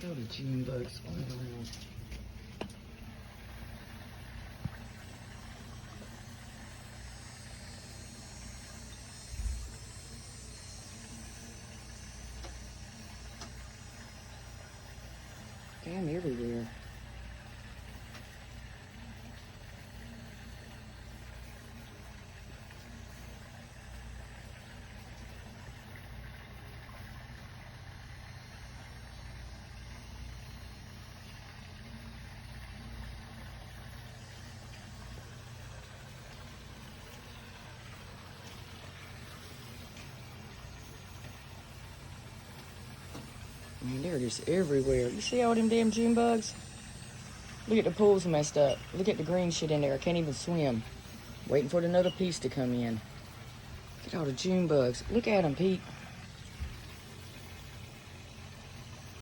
Look at all the June bugs flying around. Damn, everywhere. I mean, they're just everywhere. You see all them damn June bugs? Look at the pool's messed up. Look at the green shit in there. I can't even swim. Waiting for another piece to come in. Look at all the June bugs. Look at them, Pete.